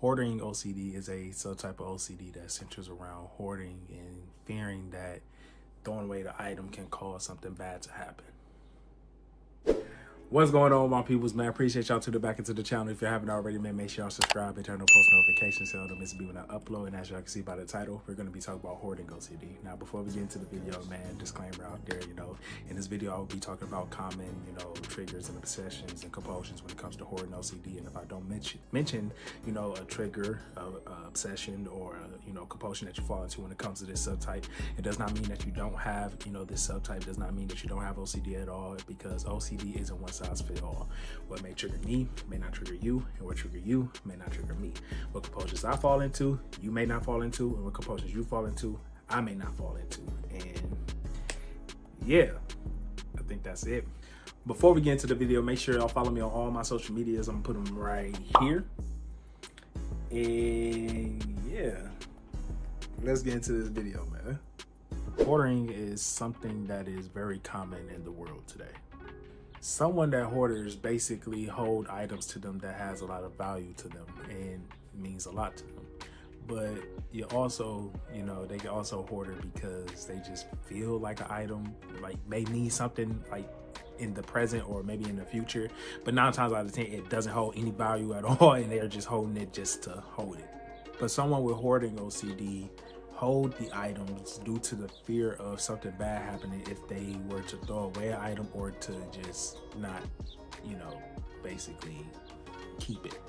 Hoarding OCD is a subtype of OCD that centers around hoarding and fearing that throwing away the item can cause something bad to happen. What's going on, my peoples, man? Appreciate y'all tuning back into the channel. If you haven't already, man, make sure y'all subscribe and turn on post notifications so don't miss a beat when I upload. And as y'all can see by the title, we're going to be talking about hoarding OCD. Now, before we get into the video, man, disclaimer out there, in this video, I will be talking about common, triggers and obsessions and compulsions when it comes to hoarding OCD. And if I don't mention, a trigger, obsession, or compulsion that you fall into when it comes to this subtype, it does not mean that you don't have, this subtype does not mean that you don't have OCD at all, because OCD isn't one size fit all. What may trigger me may not trigger you, and what trigger you may not trigger me. What compulsions I fall into, you may not fall into, and what compulsions you fall into, I may not fall into. And yeah, I think that's it. Before we get into the video, make sure y'all follow me on all my social medias. I'm gonna put them right here. And yeah, let's get into this video, man. Hoarding is something that is very common in the world today. Someone that hoarders basically hold items to them that has a lot of value to them and means a lot to them. But you also, they can also hoard it because they just feel like an item may mean something in the present or maybe in the future. But 9 times out of 10, it doesn't hold any value at all, and they're just holding it just to hold it. But someone with hoarding OCD hold the items due to the fear of something bad happening if they were to throw away an item or to just not, basically keep it.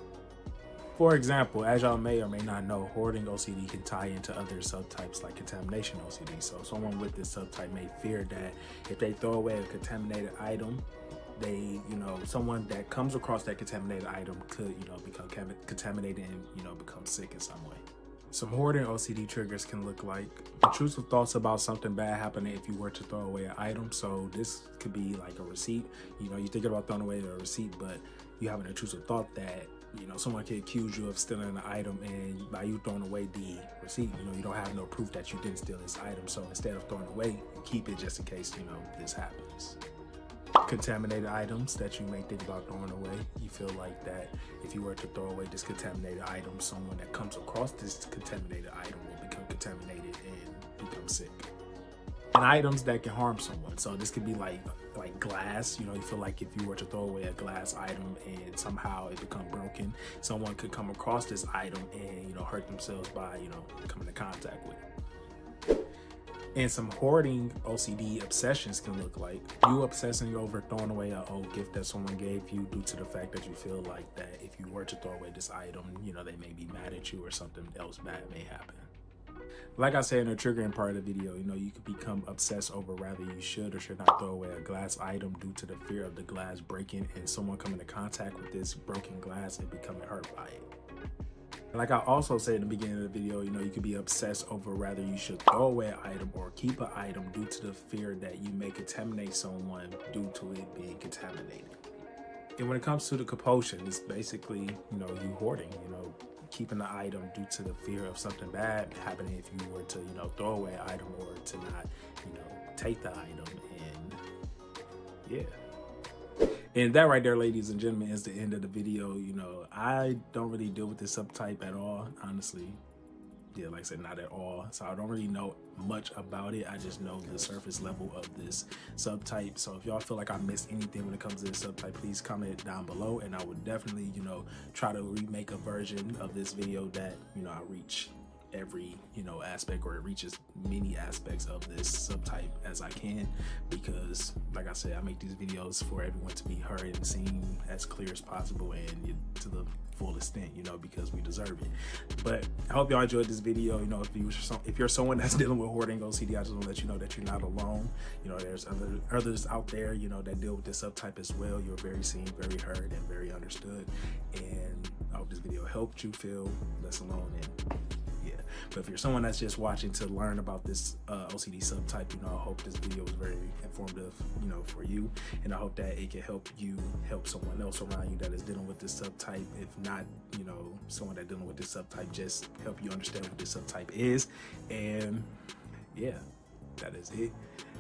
For example, as y'all may or may not know, hoarding OCD can tie into other subtypes like contamination OCD. So someone with this subtype may fear that if they throw away a contaminated item, they, someone that comes across that contaminated item could, become contaminated and, become sick in some way. Some hoarding OCD triggers can look like intrusive thoughts about something bad happening if you were to throw away an item. So this could be like a receipt. You're thinking about throwing away a receipt, but you have an intrusive thought that, someone could accuse you of stealing an item, and by you throwing away the receipt, you don't have no proof that you didn't steal this item. So instead of throwing away, you keep it just in case, this happens. Contaminated items that you may think about throwing away. You feel like that if you were to throw away this contaminated item, someone that comes across this contaminated item will become contaminated and become sick. And items that can harm someone. So this could be like glass. You feel like if you were to throw away a glass item and somehow it become broken, someone could come across this item and hurt themselves by coming in contact with it. And some hoarding OCD obsessions can look like you obsessing over throwing away an old gift that someone gave you due to the fact that you feel like that if you were to throw away this item, they may be mad at you or something else bad may happen. Like I said in the triggering part of the video, you could become obsessed over whether you should or should not throw away a glass item due to the fear of the glass breaking and someone coming in contact with this broken glass and becoming hurt by it. Like I also said in the beginning of the video, you could be obsessed over whether you should throw away an item or keep an item due to the fear that you may contaminate someone due to it being contaminated. And when it comes to the compulsion, it's basically, you hoarding, keeping the item due to the fear of something bad happening if you were to, throw away an item or to not, take the item. And yeah. And that right there, ladies and gentlemen, is the end of the video. I don't really deal with this subtype at all, honestly. Yeah, like I said, not at all. So I don't really know much about it. I just know the surface level of this subtype. So if y'all feel like I missed anything when it comes to this subtype, please comment down below, and I would definitely, try to remake a version of this video that, I reach every aspect, or it reaches many aspects of this subtype as I can, because like I said, I make these videos for everyone to be heard and seen as clear as possible and to the full extent, because we deserve it. But I hope y'all enjoyed this video. If you're someone that's dealing with hoarding OCD, I just want to let you know that you're not alone. There's others out there that deal with this subtype as well. You're very seen, very heard, and very understood, and I hope this video helped you feel less alone. And but if you're someone that's just watching to learn about this OCD subtype, I hope this video was very informative, for you. And I hope that it can help you help someone else around you that is dealing with this subtype. If not, someone that's dealing with this subtype, just help you understand what this subtype is. And yeah. that is it.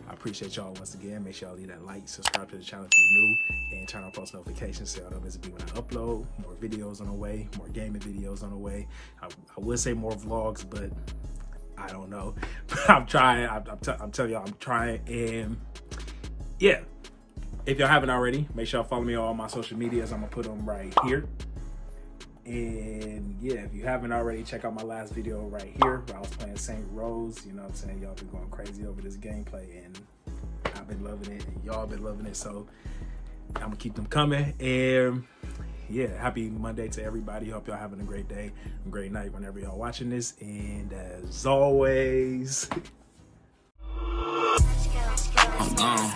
I appreciate y'all once again. Make sure y'all leave that like, subscribe to the channel if you're new, and turn on post notifications so y'all don't miss a beat when I upload. More videos on the way, more gaming videos on the way. I would say more vlogs, but I don't know. I'm trying. I'm telling y'all, I'm trying. And yeah, if y'all haven't already, make sure y'all follow me on all my social medias. I'm gonna put them right here. And yeah, if you haven't already, check out my last video right here where I was playing St. Rose. You know what I'm saying? Y'all been going crazy over this gameplay, and I've been loving it, and y'all been loving it. So I'm gonna keep them coming. And yeah, happy Monday to everybody. Hope y'all having a great day, a great night whenever y'all watching this. And as always, I'm gone.